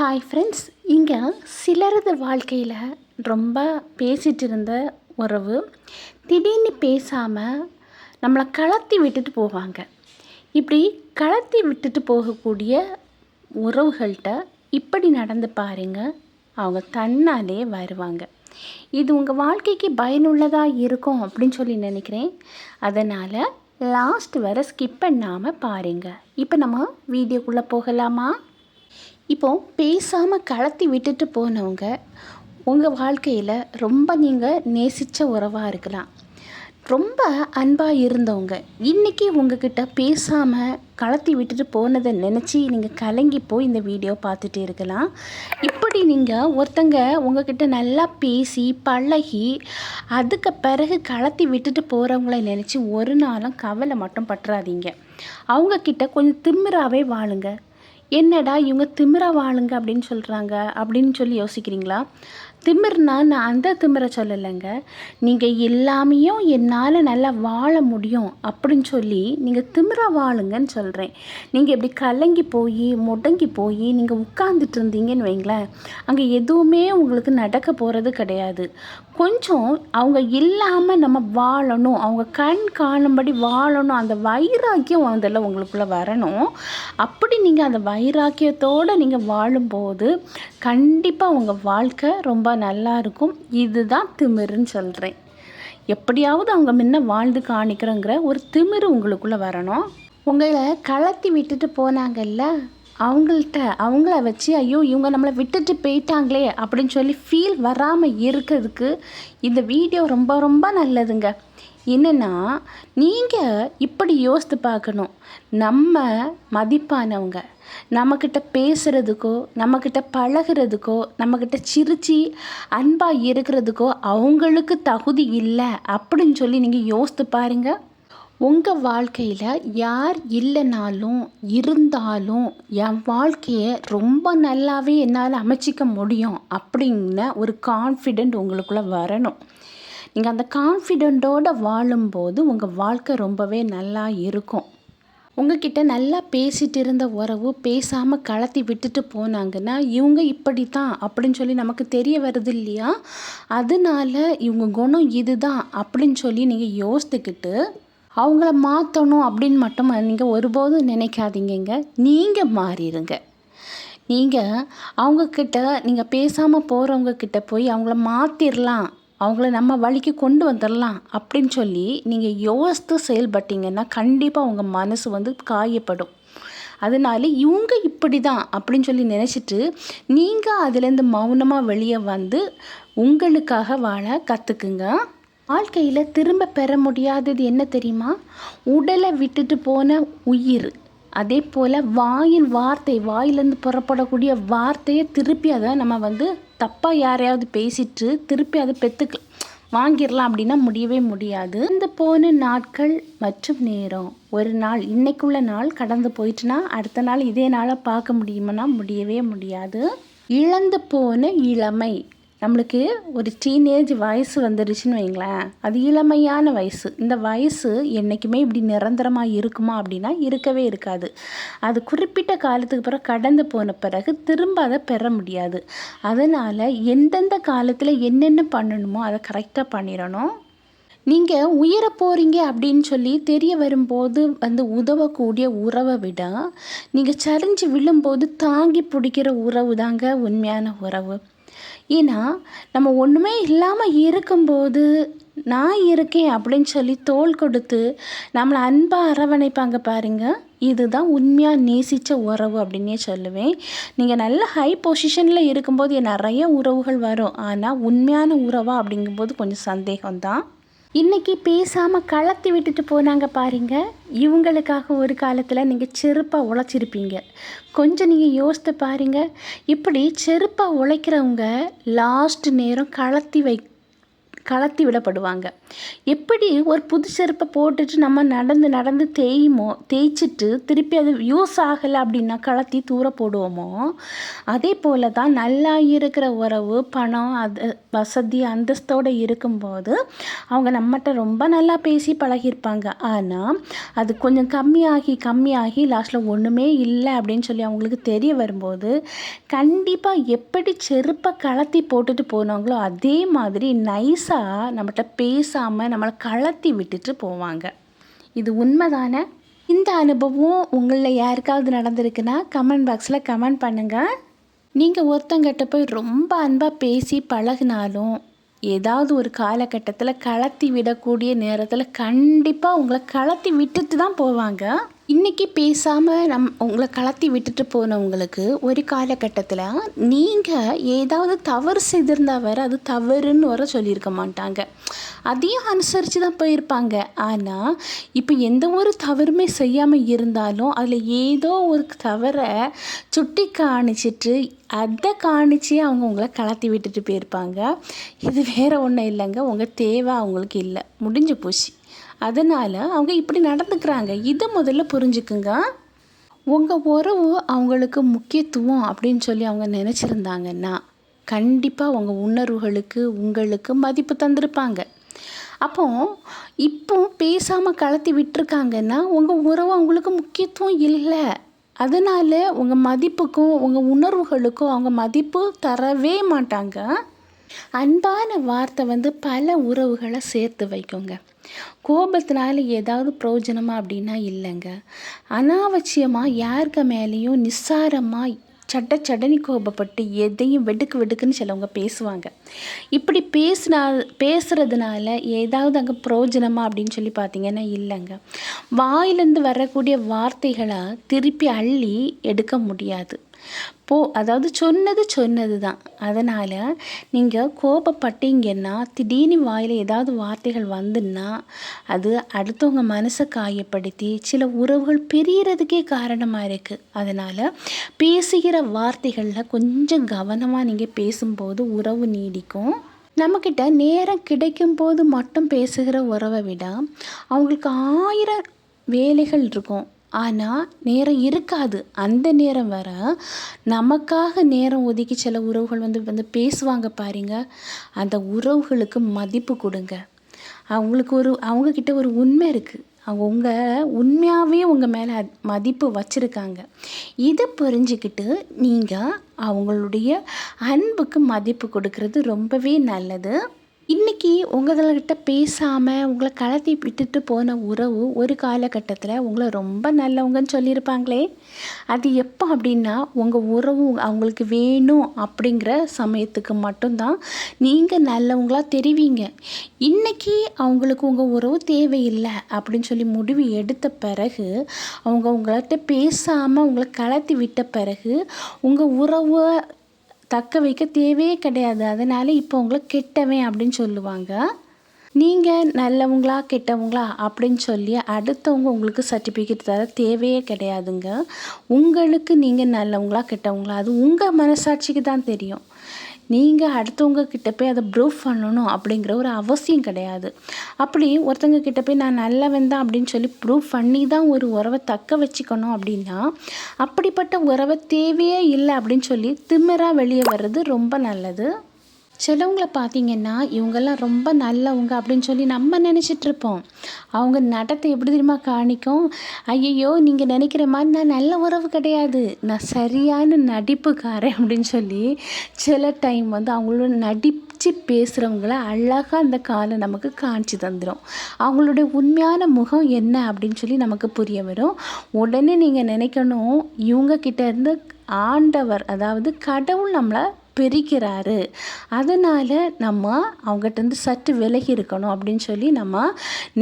Hi friends, இங்கே சிலரது வாழ்க்கையில் ரொம்ப பேசிகிட்டு இருந்த உறவு திடீர்னு பேசாமல் நம்மளை கலத்தி விட்டுட்டு போவாங்க. இப்படி கலத்தி விட்டுட்டு போகக்கூடிய உறவுகள்கிட்ட இப்படி நடந்து பாருங்க, அவங்க தன்னாலே வருவாங்க. இது உங்கள் வாழ்க்கைக்கு பயனுள்ளதாக இருக்கும் அப்படின்னு சொல்லி நினைக்கிறேன். அதனால் லாஸ்ட் வரை ஸ்கிப் பண்ணாமல் பாருங்கள். இப்போ நம்ம வீடியோக்குள்ளே போகலாமா? இப்போது பேசாமல் கலத்தி விட்டுட்டு போனவங்க உங்கள் வாழ்க்கையில் ரொம்ப நீங்கள் நேசித்த உறவாக இருக்கலாம். ரொம்ப அன்பாக இருந்தவங்க இன்றைக்கி உங்ககிட்ட பேசாமல் கலத்தி விட்டுட்டு போனதை நினச்சி நீங்கள் கலங்கி போய் இந்த வீடியோ பார்த்துட்டு இருக்கலாம். இப்படி நீங்கள் ஒருத்தங்க உங்ககிட்ட நல்லா பேசி பழகி அதுக்கு பிறகு கலத்தி விட்டுட்டு போகிறவங்கள நினச்சி ஒரு நாளும் கவலை மட்டும் பற்றாதீங்க. அவங்கக்கிட்ட கொஞ்சம் திமிராகவே வாழுங்க. என்னடா இவங்க திமிரா வாழுங்க அப்படின்னு சொல்கிறாங்க அப்படின்னு சொல்லி யோசிக்கிறீங்களா? திமிர்னா நான் அந்த திமிரை சொல்லலைங்க. நீங்கள் எல்லாமையும் என்னால் நல்லா வாழ முடியும் அப்படின்னு சொல்லி நீங்கள் திமிரா வாழுங்கன்னு சொல்கிறேன். நீங்கள் இப்படி கலங்கி போய் முடங்கி போய் நீங்கள் உட்கார்ந்துட்டு இருந்தீங்கன்னு வைங்களேன், அங்கே எதுவுமே உங்களுக்கு நடக்க போகிறது கிடையாது. கொஞ்சம் அவங்க இல்லாமல் நம்ம வாழணும், அவங்க கண் காணும்படி வாழணும், அந்த வைராக்கியம் அதில் உங்களுக்குள்ளே வரணும். அப்படி நீங்கள் அந்த வைராக்கியத்தோடு நீங்கள் வாழும்போது கண்டிப்பாக உங்கள் வாழ்க்கை ரொம்ப நல்லா இருக்கும். இதுதான் திமிருன்னு சொல்கிறேன். எப்படியாவது அவங்க முன்ன வாழ்ந்து காணிக்கிறோங்கிற ஒரு திமிரு உங்களுக்குள்ளே வரணும். உங்களை கலத்தி விட்டுட்டு போனாங்கல்ல, அவங்கள வச்சு ஐயோ இவங்க நம்மளை விட்டுட்டு போயிட்டாங்களே அப்படின்னு சொல்லி ஃபீல் வராமல் இருக்கிறதுக்கு இந்த வீடியோ ரொம்ப ரொம்ப நல்லதுங்க. என்னென்னா, நீங்கள் இப்படி யோசித்து பார்க்கணும். நம்ம மதிப்பானவங்க நம்மக்கிட்ட பேசுகிறதுக்கோ நம்மக்கிட்ட பழகிறதுக்கோ நம்மக்கிட்ட சிரித்து அன்பாக இருக்கிறதுக்கோ அவங்களுக்கு தகுதி இல்லை அப்படின்னு சொல்லி நீங்கள் யோசித்து பாருங்கள். உங்கள் வாழ்க்கையில் யார் இல்லைனாலும் இருந்தாலும் என் வாழ்க்கையை ரொம்ப நல்லாவே என்னால் அமைச்சிக்க முடியும் அப்படின்ன ஒரு கான்ஃபிடென்ட் உங்களுக்குள்ளே வரணும். நீங்கள் அந்த கான்ஃபிடென்ட்டோடு வாழும்போது உங்கள் வாழ்க்கை ரொம்பவே நல்லா இருக்கும். உங்ககிட்ட நல்லா பேசிகிட்டு இருந்த உறவு பேசாமல் கலத்தி விட்டுட்டு போனாங்கன்னா இவங்க இப்படி தான் அப்படின்னு சொல்லி நமக்கு தெரிய வருது இல்லையா? அதனால இவங்க குணம் இதுதான் அப்படின்னு சொல்லி நீங்கள் யோசித்துக்கிட்டு அவங்கள மாற்றணும் அப்படின்னு மட்டும் நீங்கள் ஒருபோதும் நினைக்காதீங்க. நீங்கள் மாறிடுங்க. நீங்கள் அவங்கக்கிட்ட நீங்கள் பேசாமல் போகிறவங்கக்கிட்ட போய் அவங்கள மாற்றிடலாம், அவங்கள நம்ம வழிக்கு கொண்டு வந்துடலாம் அப்படின்னு சொல்லி நீங்கள் யோசித்து செயல்பட்டீங்கன்னா கண்டிப்பாக உங்கள் மனசு காயப்படும். அதனால இவங்க இப்படி தான் அப்படின்னு சொல்லி நினச்சிட்டு நீங்கள் அதுலேருந்து மௌனமாக வெளியே வந்து உங்களுக்காக வாழ கற்றுக்குங்க. வாழ்க்கையில் திரும்ப பெற முடியாதது என்ன தெரியுமா? உடலை விட்டுட்டு போன உயிர். அதே போல் வாயிலேருந்து புறப்படக்கூடிய வார்த்தையை திருப்பி அதை நம்ம தப்பாக யாரையாவது பேசிட்டு திருப்பி அதை வாங்கிடலாம் அப்படின்னா முடியவே முடியாது. இந்த போன நாட்கள் மற்றும் நேரம், ஒரு நாள் இன்னைக்குள்ள நாள் கடந்து போயிட்டுனா அடுத்த நாள் இதே நாளை பார்க்க முடியுமானா முடியவே முடியாது. இழந்து போன இளமை, நம்மளுக்கு ஒரு டீனேஜ் வயசு வந்துடுச்சுன்னு வைங்களேன், அது இளமையான வயசு. இந்த வயசு என்றைக்குமே இப்படி நிரந்தரமாக இருக்குமா அப்படின்னா இருக்கவே இருக்காது. அது குறிப்பிட்ட காலத்துக்கு பிறகு கடந்து போன பிறகு திரும்ப அதை பெற முடியாது. அதனால் எந்தெந்த காலத்தில் என்னென்ன பண்ணணுமோ அதை கரெக்டாக பண்ணிடணும். நீங்கள் உயர போகிறீங்க அப்படின்னு சொல்லி தெரிய வரும்போது உதவக்கூடிய உறவை விட நீங்கள் சரிஞ்சு விழும்போது தாங்கி பிடிக்கிற உறவு தாங்க உண்மையான உறவு. ஏன்னா நம்ம ஒன்றுமே இல்லாமல் இருக்கும்போது நான் இருக்கேன் அப்படின்னு சொல்லி தோள் கொடுத்து நம்மளை அன்பாக அரவணைப்பாங்க பாருங்கள், இதுதான் உண்மையாக நேசித்த உறவு அப்படின்னே சொல்லுவேன். நீங்கள் நல்ல ஹை பொசிஷனில் இருக்கும்போது நிறைய உறவுகள் வரும், ஆனால் உண்மையான உறவா அப்படிங்கும்போது கொஞ்சம் சந்தேகம்தான். இன்றைக்கி பேசாமல் கலத்தி விட்டுட்டு போனாங்க பாருங்க, இவங்களுக்காக ஒரு காலத்தில் நீங்கள் செருப்பாக உழைச்சிருப்பீங்க. கொஞ்சம் நீங்கள் யோசித்து பாருங்கள். இப்படி செருப்பாக உழைக்கிறவங்க லாஸ்ட் நேரம் கலத்தி விடப்படுவாங்க. எப்படி ஒரு புது செருப்பை போட்டுட்டு நம்ம நடந்து நடந்து தேய்ச்சிட்டு திருப்பி அது யூஸ் ஆகலை அப்படின்னா கலத்தி தூர போடுவோமோ, அதே போல் தான் நல்லா இருக்கிற உறவு, பணம், அது வசதி, அந்தஸ்தோடு இருக்கும்போது அவங்க நம்மகிட்ட ரொம்ப நல்லா பேசி பழகியிருப்பாங்க. ஆனால் அது கொஞ்சம் கம்மியாகி லாஸ்ட்டில் ஒன்றுமே இல்லை அப்படின்னு சொல்லி அவங்களுக்கு தெரிய வரும்போது கண்டிப்பாக எப்படி செருப்பை கலத்தி போட்டுட்டு போனாங்களோ அதே மாதிரி நைஸாக நம்மகிட்ட பேசாமல் நம்மளை கலத்தி விட்டுட்டு போவாங்க. இது உண்மைதானே? இந்த அனுபவம் உங்களில் யாருக்காவது நடந்திருக்குன்னா கமெண்ட் பாக்ஸில் கமெண்ட் பண்ணுங்கள். நீங்கள் ஒருத்தங்கிட்ட போய் ரொம்ப அன்பாக பேசி பழகினாலும் ஏதாவது ஒரு காலகட்டத்தில் கலத்தி விடக்கூடிய நேரத்தில் கண்டிப்பாக உங்களை கலத்தி விட்டுட்டு தான் போவாங்க. இன்றைக்கி பேசாமல் உங்களை கலத்தி விட்டுட்டு போனவங்களுக்கு ஒரு காலகட்டத்தில் நீங்கள் ஏதாவது தவறு செய்திருந்தால் வேறு அது தவறுன்னு வர சொல்லியிருக்க மாட்டாங்க. அதையும் அனுசரித்து தான் போயிருப்பாங்க. ஆனால் இப்போ எந்த ஒரு தவறுமே செய்யாமல் இருந்தாலும் அதில் ஏதோ ஒரு தவறை சுட்டி காணிச்சிட்டு அதை காணிச்சே அவங்க உங்களை கலத்தி விட்டுட்டு போயிருப்பாங்க. இது வேறு ஒன்றும் இல்லைங்க, உங்கள் தேவை அவங்களுக்கு இல்லை, முடிஞ்சு போச்சு. அதனால் அவங்க இப்படி நடந்துக்கிறாங்க. இதை முதல்ல புரிஞ்சுக்குங்க. உங்கள் உறவு அவங்களுக்கு முக்கியத்துவம் அப்படின்னு சொல்லி அவங்க நினச்சிருந்தாங்கன்னா கண்டிப்பாக உங்கள் உணர்வுகளுக்கு உங்களுக்கு மதிப்பு தந்திருப்பாங்க. இப்போ பேசாமல் கலத்தி விட்டுருக்காங்கன்னா உங்கள் உறவு அவங்களுக்கு முக்கியத்துவம் இல்லை. அதனால் உங்கள் மதிப்புக்கும் உங்கள் உணர்வுகளுக்கும் அவங்க மதிப்பு தரவே மாட்டாங்க. அன்பான வார்த்தை பல உறவுகளை சேர்த்து வைக்குங்க. கோபத்தினால ஏதாவது பிரயோஜனமா அப்படின்னா இல்லைங்க. அனாவசியமாக யாருக்கு மேலேயும் நிஸ்சாரமாக சடனி கோபப்பட்டு எதையும் வெடுக்குன்னு சிலவங்க பேசுவாங்க. இப்படி பேசுகிறதுனால ஏதாவது அங்கே பிரயோஜனமா அப்படின்னு சொல்லி பார்த்தீங்கன்னா இல்லைங்க. வாயிலேருந்து வரக்கூடிய வார்த்தைகளை திருப்பி அள்ளி எடுக்க முடியாது. அதாவது சொன்னது தான். அதனால் நீங்கள் கோபப்பட்டீங்கன்னா திடீர்னு வாயில் ஏதாவது வார்த்தைகள் வந்துன்னா அது அடுத்தவங்க மனசை காயப்படுத்தி சில உறவுகள் பிரியறதுக்கே காரணமாக இருக்குது. அதனால் பேசுகிற வார்த்தைகளில் கொஞ்சம் கவனமாக நீங்கள் பேசும்போது உறவு நீடிக்கும். நம்மக்கிட்ட நேரம் கிடைக்கும் போது மட்டும் பேசுகிற உறவை விட அவங்களுக்கு 1000 வேலைகள் இருக்கும், ஆனால் நேரம் இருக்காது. அந்த நேரம் வர நமக்காக நேரம் ஒதுக்கி சில உறவுகள் வந்து பேசுவாங்க பாருங்க. அந்த உறவுகளுக்கு மதிப்பு கொடுங்க. அவங்கக்கிட்ட ஒரு உண்மை இருக்குது. அவங்க உண்மையாகவே உங்கள் மேலே மதிப்பு வச்சுருக்காங்க. இதை புரிஞ்சுக்கிட்டு நீங்கள் அவங்களுடைய அன்புக்கு மதிப்பு கொடுக்கறது ரொம்பவே நல்லது. இன்றைக்கி உங்கள்கிட்ட பேசாமல் உங்களை கலத்தி விட்டுட்டு போன உறவு ஒரு காலகட்டத்தில் உங்களை ரொம்ப நல்லவங்கன்னு சொல்லியிருப்பாங்களே, அது எப்போ அப்படின்னா உங்கள் உறவு அவங்களுக்கு வேணும் அப்படிங்கிற சமயத்துக்கு மட்டும்தான் நீங்கள் நல்லவங்களாக தெரிவிங்க. இன்றைக்கி அவங்களுக்கு உங்கள் உறவு தேவையில்லை அப்படின்னு சொல்லி முடிவு எடுத்த பிறகு அவங்க உங்கள்கிட்ட பேசாமல் உங்களை கலத்தி விட்ட பிறகு உங்கள் உறவை தக்க வைக்க தேவையே கிடையாது. அதனால் இப்போ உங்களை கெட்டவன் அப்படின்னு சொல்லுவாங்க. நீங்கள் நல்லவங்களா கெட்டவங்களா அப்படின்னு சொல்லி அடுத்தவங்க உங்களுக்கு சர்டிஃபிகேட் தர தேவையே கிடையாதுங்க. உங்களுக்கு நீங்கள் நல்லவங்களா கெட்டவங்களா அது உங்கள் மனசாட்சிக்கு தான் தெரியும். நீங்கள் அடுத்தவங்க கிட்ட போய் அதை ப்ரூஃப் பண்ணணும் அப்படிங்கிற ஒரு அவசியம் கிடையாது. அப்படி ஒருத்தங்க கிட்ட போய் நான் நல்லவன் தான் அப்படின்னு சொல்லி ப்ரூஃப் பண்ணி தான் ஒரு உறவை தக்க வச்சுக்கணும் அப்படின்னா அப்படிப்பட்ட உறவை தேவையே இல்லை அப்படின்னு சொல்லி திமிராக வெளியே வர்றது ரொம்ப நல்லது. சிலவங்கள பார்த்தீங்கன்னா இவங்கெல்லாம் ரொம்ப நல்லவங்க அப்படின்னு சொல்லி நம்ம நினச்சிட்ருப்போம். அவங்க நடத்தை எப்படி தெரியுமா காணிக்கும், ஐயையோ நீங்கள் நினைக்கிற மாதிரி நான் நல்ல உறவு கிடையாது, நான் சரியான நடிப்புக்காரன் அப்படின்னு சொல்லி சில டைம் அவங்களோட நடித்து பேசுகிறவங்கள அழகாக அந்த காலம் நமக்கு காமிச்சு தந்துடும். அவங்களுடைய உண்மையான முகம் என்ன அப்படின்னு சொல்லி நமக்கு புரிய வரும். உடனே நீங்கள் நினைக்கணும் இவங்கக்கிட்ட இருந்து ஆண்டவர் அதாவது கடவுள் நம்மளை பிரிக்கிறாரு, அதனால் நம்ம அவங்ககிட்டருந்து சற்று விலகி இருக்கணும் அப்படின்னு சொல்லி நம்ம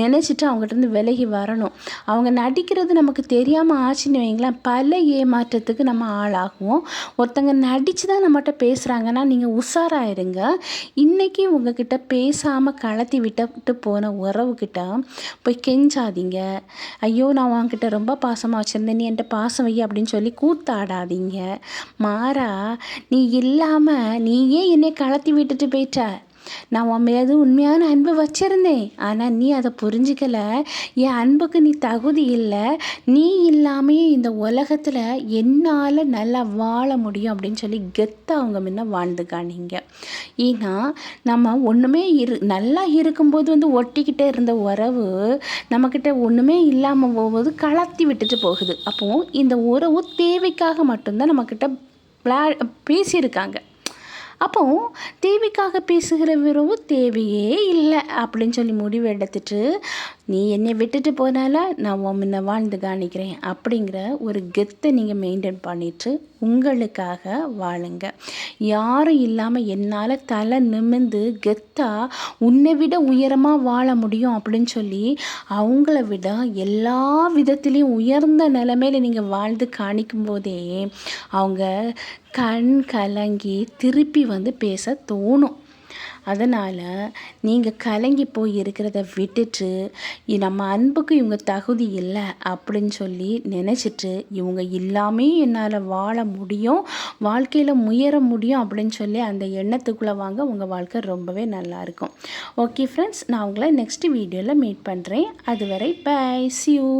நினச்சிட்டு அவங்ககிட்டருந்து விலகி வரணும். அவங்க நடிக்கிறது நமக்கு தெரியாமல் ஆச்சுன்னு வைங்களேன், பல ஏமாற்றத்துக்கு நம்ம ஆளாகுவோம். ஒருத்தங்க நடித்து தான் நம்மகிட்ட பேசுகிறாங்கன்னா நீங்கள் உஷாராயிருங்க. இன்றைக்கி உங்ககிட்ட பேசாமல் கலத்தி விட்டு போன உறவுக்கிட்ட போய் கெஞ்சாதீங்க. ஐயோ நான் உங்ககிட்ட ரொம்ப பாசமாக வச்சுருந்தேன், நீ என்கிட்ட பாசம் வை அப்படின்னு சொல்லி கூத்தாடாதீங்க. மாறா நீ இல்லாமல் நீயே என்னை கலத்தி விட்டுட்டு போயிட்ட, நான் உன் மீது உண்மையான அன்பு வச்சுருந்தேன், ஆனால் நீ அதை புரிஞ்சிக்கல. என் அன்புக்கு நீ தகுதி இல்லை. நீ இல்லாமையே இந்த உலகத்தில் என்னால் நல்லா வாழ முடியும் அப்படின்னு சொல்லி கெத்தாக அவங்க முன்ன வாழ்ந்துக்கானீங்க. ஏன்னா நம்ம ஒன்றுமே நல்லா இருக்கும்போது ஒட்டிக்கிட்டே இருந்த உறவு நம்மக்கிட்ட ஒன்றுமே இல்லாமல் போகும்போது கலத்தி விட்டுட்டு போகுது. அப்போது இந்த உறவு தேவைக்காக மட்டும்தான் நம்மக்கிட்ட பேசியிருக்காங்க. அப்போ தேவைக்காக பேசுகிற உறவு தேவையே இல்லை அப்படின்னு சொல்லி முடிவு எடுத்துட்டு, நீ என்னை விட்டுட்டு போனால நான் உன் முன்ன வாழ்ந்து காணிக்கிறேன் அப்படிங்கிற ஒரு கெத்தை நீங்கள் மெயின்டைன் பண்ணிட்டு உங்களுக்காக வாழுங்க. யாரும் இல்லாமல் என்னால் தலை நிமிர்ந்து கெத்தாக உன்னை விட உயரமாக வாழ முடியும் அப்படின்னு சொல்லி அவங்கள விட எல்லா விதத்துலேயும் உயர்ந்த நிலைமையில் நீங்கள் வாழ்ந்து காணிக்கும் போதே அவங்க கண் கலங்கி திருப்பி பேச தோணும். அதனால் நீங்கள் கலங்கி போய் இருக்கிறத விட்டுட்டு நம்ம அன்புக்கு இவங்க தகுதி இல்லை அப்படின்னு சொல்லி நினச்சிட்டு இவங்க இல்லாமே என்னால் வாழ முடியும், வாழ்க்கையில் முயற முடியும் அப்படின்னு சொல்லி அந்த எண்ணத்துக்குள்ளே வாங்க. உங்கள் வாழ்க்கை ரொம்பவே நல்லாயிருக்கும். ஓகே ஃப்ரெண்ட்ஸ், நான் உங்களை நெக்ஸ்ட் வீடியோவில் மீட் பண்ணுறேன். அதுவரை பை, see you.